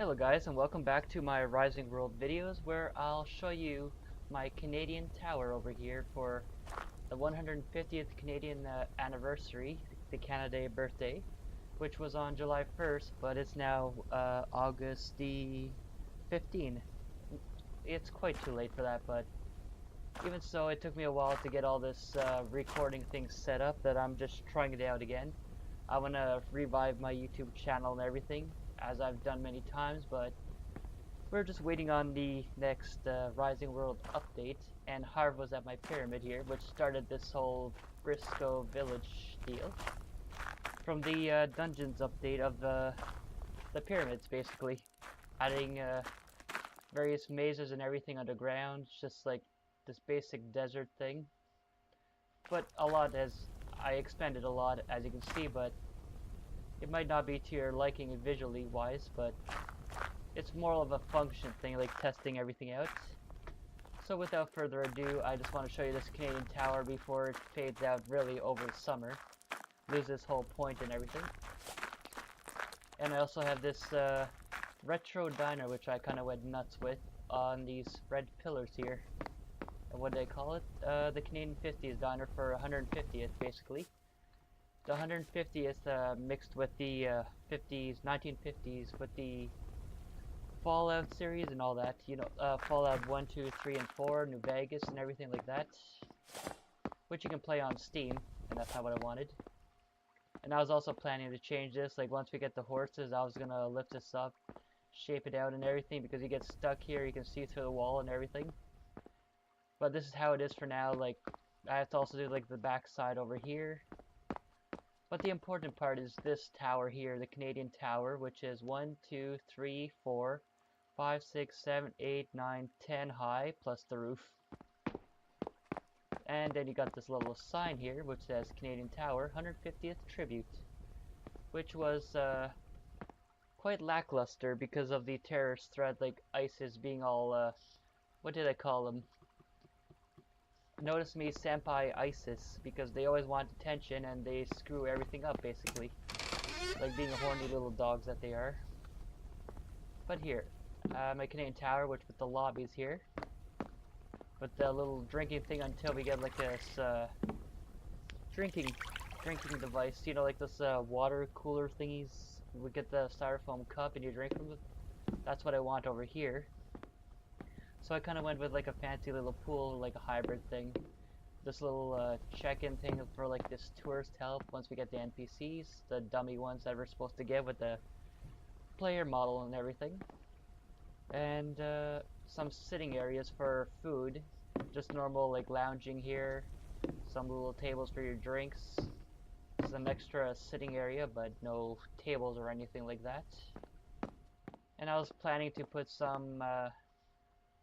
Hello guys, and welcome back to my Rising World videos where I'll show you my Canadian tower over here for the 150th Canadian anniversary, the Canada Day birthday, which was on July 1st, but it's now August the 15th. It's quite too late for that, but even so, it took me a while to get all this recording things set up that I'm just trying it out again. I want to revive my YouTube channel and everything, as I've done many times, but we're just waiting on the next Rising World update, and Harv was at my pyramid here, which started this whole Briscoe Village deal. From the dungeons update of the pyramids, basically. Adding various mazes and everything underground, just like this basic desert thing. But a lot I expanded a lot, as you can see, but it might not be to your liking visually wise, but it's more of a function thing, like testing everything out. So without further ado, I just want to show you this Canadian tower before it fades out really over the summer. Loses its whole point and everything. And I also have this retro diner, which I kind of went nuts with, on these red pillars here. And what do they call it? The Canadian 50s diner for 150th, basically. The 150th mixed with the 50s, 1950s, with the Fallout series and all that, you know, Fallout 1, 2, 3, and 4, New Vegas and everything like that, which you can play on Steam, and that's not what I wanted. And I was also planning to change this, like once we get the horses, I was gonna lift this up, shape it out and everything, because you get stuck here, you can see through the wall and everything. But this is how it is for now. Like, I have to also do like the back side over here. But the important part is this tower here, the Canadian tower, which is 1, 2, 3, 4, 5, 6, 7, 8, 9, 10 high, plus the roof. And then you got this little sign here, which says Canadian Tower, 150th Tribute, which was quite lackluster because of the terrorist threat, like ISIS being all, what did I call them? Notice me, Senpai ISIS, because they always want attention and they screw everything up, basically. Like being horny little dogs that they are. But here, my Canadian Tower, which with the lobbies here. With the little drinking thing until we get like this drinking device, you know, like this water cooler thingies. We get the styrofoam cup and you drink from it. That's what I want over here. So I kind of went with like a fancy little pool, like a hybrid thing. This little check-in thing for like this tourist help once we get the NPCs, the dummy ones that we're supposed to get with the player model and everything. And some sitting areas for food, just normal like lounging here, some little tables for your drinks, some extra sitting area but no tables or anything like that. And I was planning to put some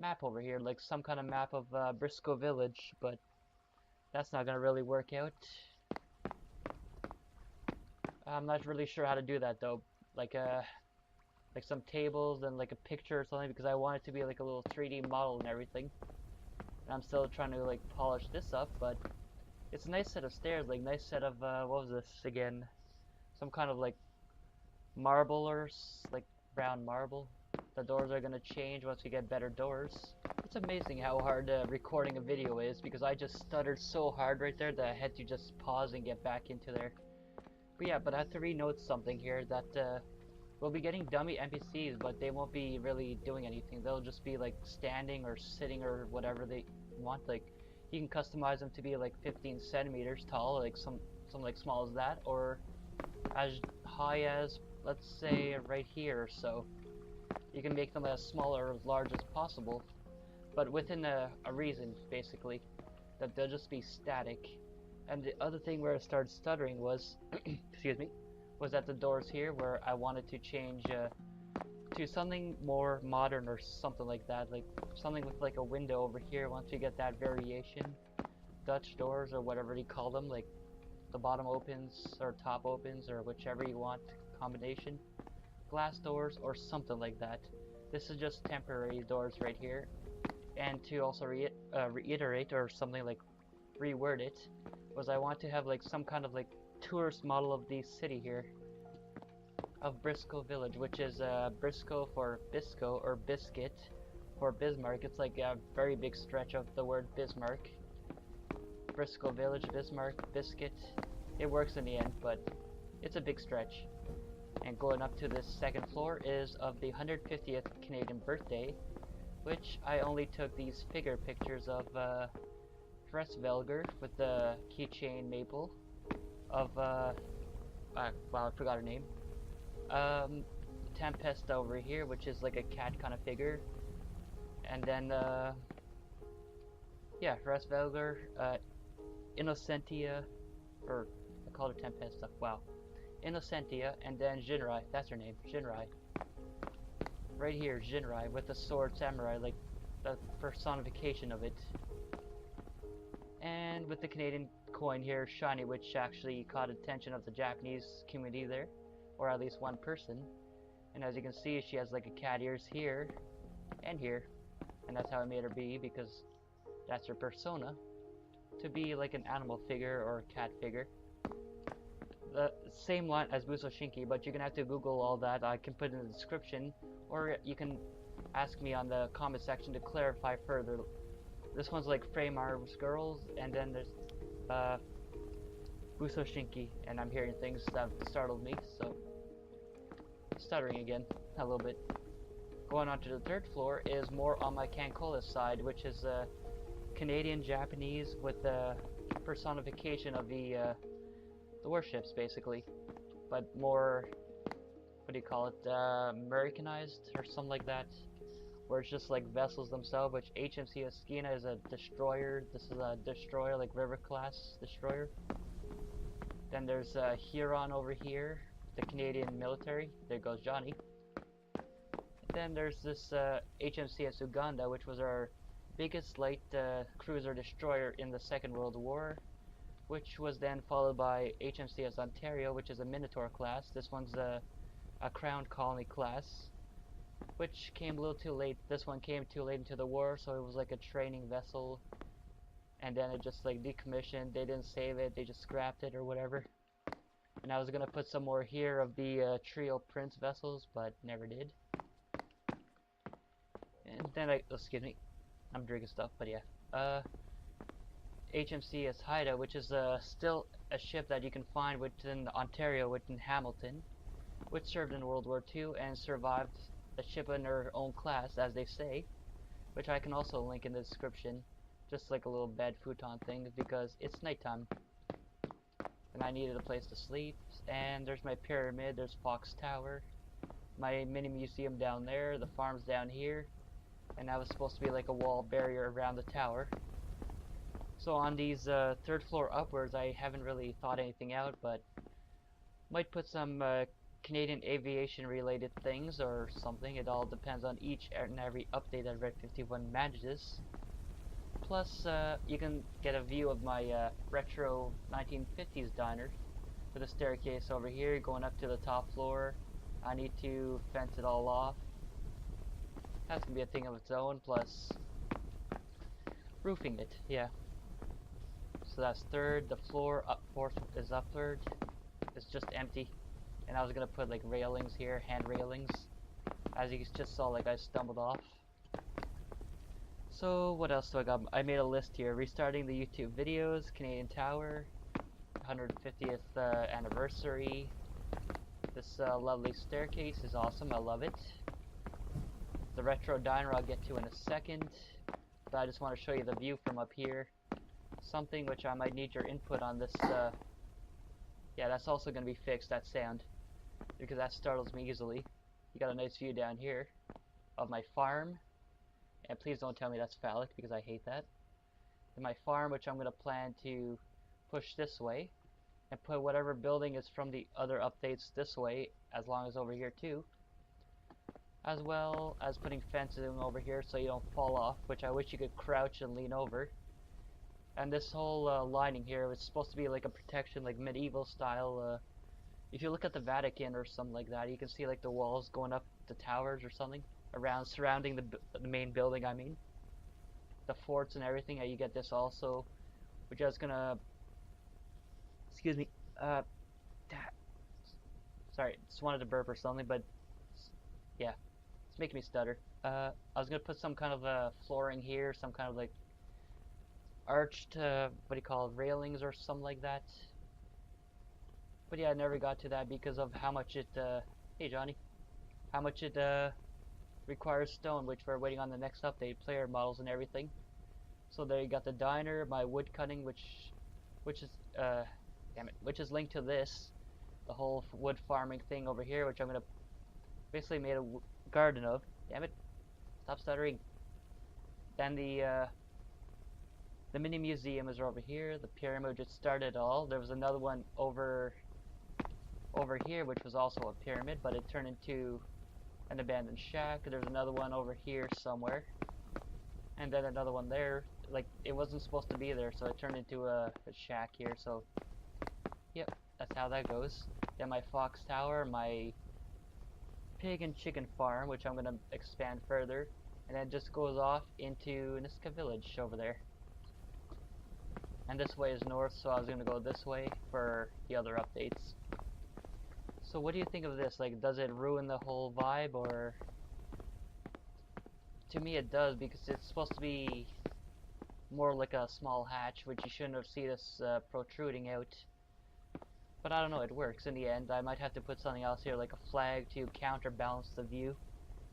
map over here, like some kind of map of Briscoe Village, but that's not gonna really work out. I'm not really sure how to do that though, like some tables and like a picture or something, because I want it to be like a little 3D model and everything. And I'm still trying to like polish this up, but it's a nice set of stairs, like nice set of what was this again? Some kind of like marble or like brown marble. The doors are gonna change once we get better doors. It's amazing how hard recording a video is, because I just stuttered so hard right there that I had to just pause and get back into there. But yeah, but I have to re-note something here that we'll be getting dummy NPCs, but they won't be really doing anything. They'll just be like standing or sitting or whatever they want. Like you can customize them to be like 15 centimeters tall, like some like small as that, or as high as, let's say, right here or so. You can make them as small or as large as possible, but within a reason, basically, that they'll just be static. And the other thing where I started stuttering was, excuse me, was at the doors here, where I wanted to change to something more modern or something like that, like something with like a window over here once you get that variation. Dutch doors or whatever you call them, like the bottom opens or top opens or whichever you want combination. Glass doors or something like that. This is just temporary doors right here. And to also reiterate or something like reword it, was I want to have like some kind of like tourist model of the city here. of Briscoe Village, which is Briscoe for Bisco or Biscuit for Bismarck. It's like a very big stretch of the word Bismarck. Briscoe Village, Bismarck, Biscuit. It works in the end, but it's a big stretch. And going up to the second floor is of the 150th Canadian birthday, which I only took these figure pictures of Velger with the keychain maple of wow, I forgot her name. Tempest over here, which is like a cat kind of figure, and then yeah, Velger, Innocentia, or I called her Tempest. Wow, Innocentia, and then Jinrai. That's her name, Jinrai. Right here, Jinrai with the sword samurai, like the personification of it. And with the Canadian coin here, shiny, which actually caught attention of the Japanese community there, or at least one person. And as you can see, she has like a cat ears here and here, and that's how I made her be, because that's her persona, to be like an animal figure or a cat figure. The same line as Busoshinki, but you're gonna have to Google all that. I can put it in the description, or you can ask me on the comment section to clarify further. This one's like Frame Arms Girls, and then there's Busoshinki, and I'm hearing things that startled me, so stuttering again a little bit. Going on to the third floor is more on my Cancola side, which is Canadian Japanese with the personification of the warships, basically, but more, what do you call it, Americanized or something like that, where it's just like vessels themselves, which HMC Esquina is a destroyer. This is a destroyer, like river class destroyer. Then there's Huron over here, the Canadian military. There goes Johnny. Then there's this HMCS Uganda, which was our biggest light cruiser destroyer in the Second World War, which was then followed by HMCS Ontario, which is a Minotaur class. This one's a Crown Colony class, which came a little too late. This one came too late into the war, so it was like a training vessel, and then it just like decommissioned. They didn't save it, they just scrapped it or whatever. And I was gonna put some more here of the Trio Prince vessels, but never did. And then excuse me, I'm drinking stuff, but yeah. HMCS Haida, which is still a ship that you can find within Ontario, within Hamilton, which served in World War II and survived a ship in her own class, as they say, which I can also link in the description, just like a little bed futon thing, because it's nighttime, and I needed a place to sleep. And there's my pyramid, there's Fox Tower, my mini museum down there, the farm's down here, and that was supposed to be like a wall barrier around the tower. So on these third floor upwards, I haven't really thought anything out, but might put some Canadian aviation related things or something. It all depends on each and every update that Red 51 manages. Plus, you can get a view of my retro 1950s diner with a staircase over here going up to the top floor. I need to fence it all off. That's gonna be a thing of its own, plus roofing it, yeah. So that's third. The floor up fourth is up third. It's just empty. And I was gonna put like railings here, hand railings. As you just saw, like I stumbled off. So what else do I got? I made a list here. Restarting the YouTube videos, Canadian Tower, 150th anniversary. This lovely staircase is awesome. I love it. The retro diner I'll get to in a second. But I just want to show you the view from up here. Something which I might need your input on this. Yeah, that's also going to be fixed, that sound, because that startles me easily. You got a nice view down here of my farm, and please don't tell me that's phallic, because I hate that. And my farm, which I'm going to plan to push this way, and put whatever building is from the other updates this way, as long as over here too. As well as putting fences in over here so you don't fall off, which I wish you could crouch and lean over. And this whole lining here is supposed to be like a protection, like medieval style. If you look at the Vatican or something like that, you can see like the walls going up the towers or something around, surrounding the main building. I mean, the forts and everything. You get this also, which I was gonna, excuse me, Sorry, just wanted to burp or something, but yeah, it's making me stutter. I was gonna put some kind of flooring here, some kind of like arched, what do you call it, railings or something like that. But yeah, I never got to that because of how much it, hey Johnny, how much it requires stone, which we're waiting on the next update, player models and everything. So there you got the diner, my wood cutting, which is, damn it, which is linked to this, the whole wood farming thing over here, which I'm gonna basically made a garden of. Damn it, stop stuttering. Then the mini museum is over here. The pyramid just started all. There was another one over here, which was also a pyramid, but it turned into an abandoned shack. There's another one over here somewhere, and then another one there. Like it wasn't supposed to be there, so it turned into a shack here. So, yep, that's how that goes. Then my fox tower, my pig and chicken farm, which I'm gonna expand further, and then it just goes off into Niska village over there. And this way is north, so I was gonna go this way for the other updates. So what do you think of this? Like, does it ruin the whole vibe, or? To me it does, because it's supposed to be more like a small hatch, which you shouldn't have seen this protruding out. But I don't know, it works in the end. I might have to put something else here, like a flag to counterbalance the view,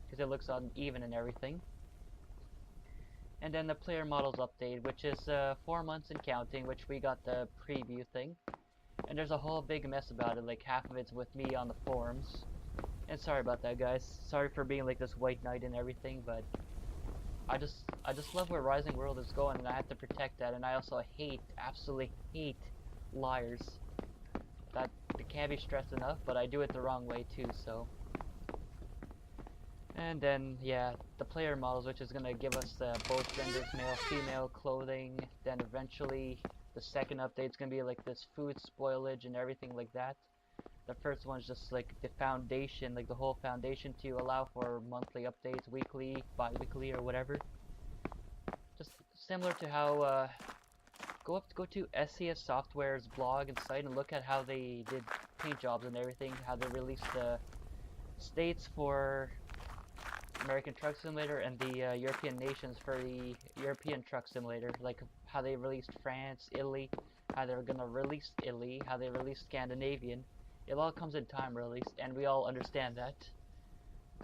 because it looks uneven and everything. And then the player models update, which is 4 months and counting, which we got the preview thing. And there's a whole big mess about it, like half of it's with me on the forums. And sorry about that, guys. Sorry for being like this white knight and everything, but I just love where Rising World is going, and I have to protect that. And I also hate, absolutely hate, liars. That it can't be stressed enough, but I do it the wrong way too. So, and then yeah, the player models, which is gonna give us both genders, male, female clothing. Then eventually, the second update's gonna be like this food spoilage and everything like that. The first one's just like the foundation, like the whole foundation to allow for monthly updates, weekly, bi-weekly, or whatever. Just similar to how, go to SCS Software's blog and site and look at how they did paint jobs and everything, how they released the states for American Truck Simulator and the European nations for the European Truck Simulator, like how they released France, Italy, how they're gonna release Italy, how they released Scandinavian. It all comes in time release, and we all understand that.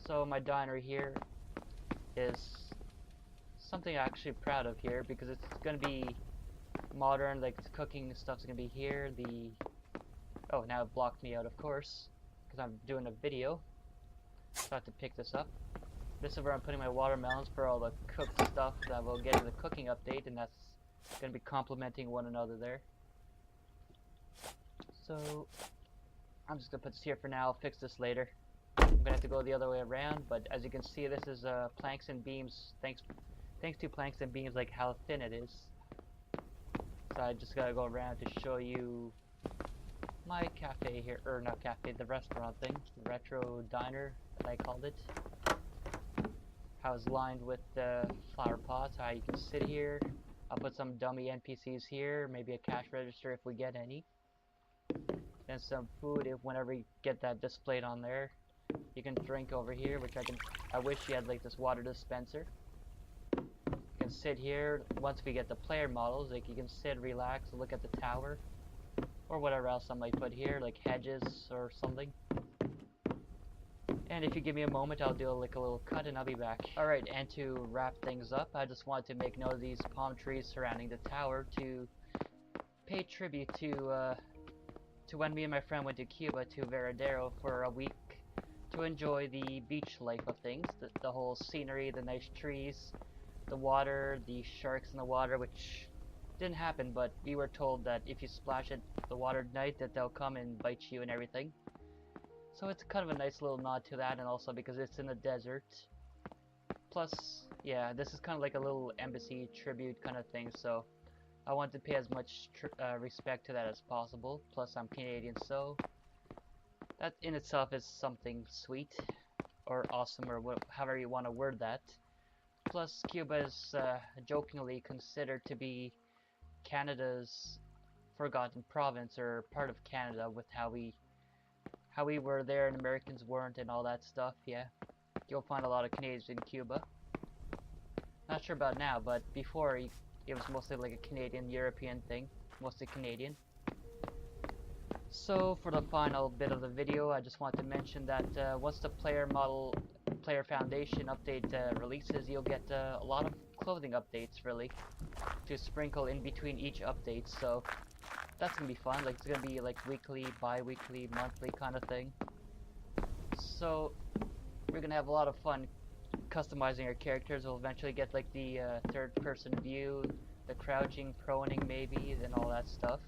So my diner here is something I'm actually proud of here, because it's gonna be modern, like the cooking stuff's gonna be here. Oh, now it blocked me out, of course, because I'm doing a video. So I have to pick this up. This is where I'm putting my watermelons for all the cooked stuff that we'll get in the cooking update, and that's gonna be complementing one another there. So I'm just gonna put this here for now. I'll fix this later. I'm gonna have to go the other way around, but as you can see, this is planks and beams. Thanks to planks and beams, like how thin it is. So I just gotta go around to show you my cafe here, or not cafe, the restaurant thing, the retro diner that I called it. How it's lined with flower pots, how you can sit here. I'll put some dummy NPCs here, maybe a cash register if we get any. Then some food if whenever you get that displayed on there. You can drink over here, which I wish you had like this water dispenser. You can sit here once we get the player models, like you can sit, relax, look at the tower. Or whatever else I might put here, like hedges or something. And if you give me a moment, I'll do like a little cut and I'll be back. Alright, and to wrap things up, I just wanted to make note of these palm trees surrounding the tower to pay tribute to when me and my friend went to Cuba, to Veradero for a week, to enjoy the beach life of things, the whole scenery, the nice trees, the water, the sharks in the water, which didn't happen, but we were told that if you splash it the water at night, that they'll come and bite you and everything. So it's kind of a nice little nod to that, and also because it's in the desert. Plus, yeah, this is kind of like a little embassy tribute kind of thing, so I want to pay as much respect to that as possible. Plus, I'm Canadian, so that in itself is something sweet, or awesome, or however you want to word that. Plus, Cuba is jokingly considered to be Canada's forgotten province, or part of Canada, with how we how we were there and Americans weren't and all that stuff. Yeah, you'll find a lot of Canadians in Cuba. Not sure about now, but before it was mostly like a Canadian European thing, mostly Canadian. So for the final bit of the video, I just want to mention that once the player foundation update releases, you'll get a lot of clothing updates really to sprinkle in between each update. So that's gonna be fun. Like it's gonna be like weekly, bi-weekly, monthly kind of thing. So we're gonna have a lot of fun customizing our characters. We'll eventually get like the third-person view, the crouching, proning maybe, and all that stuff.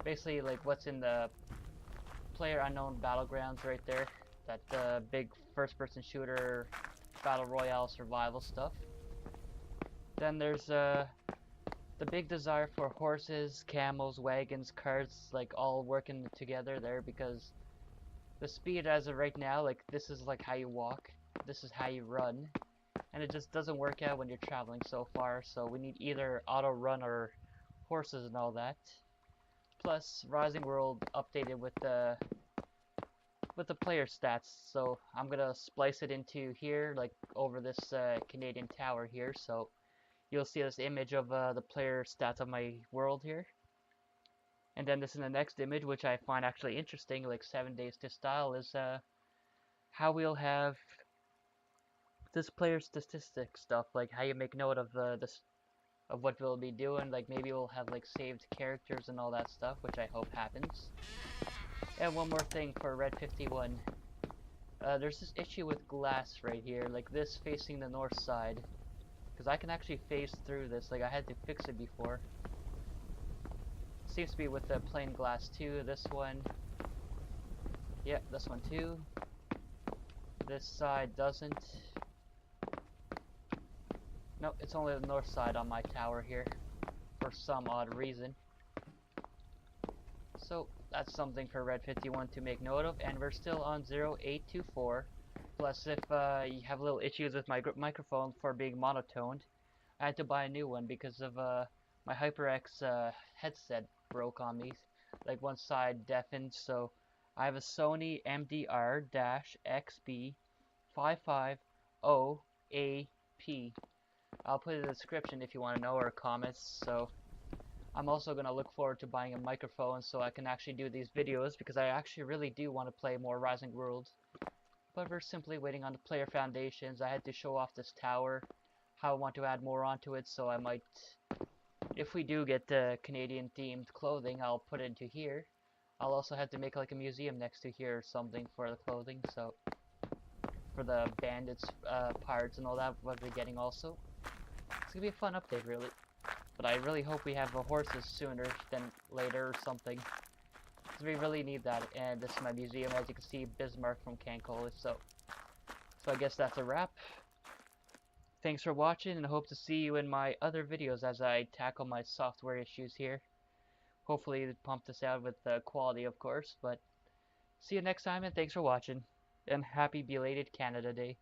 Basically, like what's in the PlayerUnknown Battlegrounds right there. That big first-person shooter, battle royale survival stuff. Then there's the big desire for horses, camels, wagons, carts, like all working together there because the speed as of right now, like this is like how you walk, this is how you run, and it just doesn't work out when you're traveling so far. So we need either auto run or horses and all that. Plus, Rising World updated with the player stats, so I'm gonna splice it into here, like over this Canadian tower here. So you'll see this image of the player stats of my world here, and then this in the next image, which I find actually interesting, like 7 days to style, is how we'll have this player statistic stuff, like how you make note of this of what we'll be doing. Like maybe we'll have like saved characters and all that stuff, which I hope happens. And one more thing for Red 51. There's this issue with glass right here, like this facing the north side. Because I can actually phase through this, like I had to fix it before. Seems to be with the plain glass too. This one. Yep, this one too. This side doesn't. Nope, it's only the north side on my tower here. For some odd reason. So that's something for Red 51 to make note of, and we're still on 0824. Plus, if you have little issues with my microphone for being monotoned, I had to buy a new one because of my HyperX headset broke on me. Like one side deafened, so I have a Sony MDR-XB550AP. I'll put it in the description if you want to know, or comments. So I'm also going to look forward to buying a microphone so I can actually do these videos, because I actually really do want to play more Rising World. But we're simply waiting on the player foundations. I had to show off this tower, how I want to add more onto it, so I might, if we do get Canadian themed clothing, I'll put it into here. I'll also have to make like a museum next to here or something for the clothing, so for the bandits, pirates and all that, what we're getting also. It's gonna be a fun update really. But I really hope we have horses sooner than later or something. Because we really need that. And this is my museum, as you can see, Bismarck from Cancol. So I guess that's a wrap. Thanks for watching, and I hope to see you in my other videos as I tackle my software issues here. Hopefully pump this out with quality, of course. But see you next time, and thanks for watching. And happy belated Canada Day.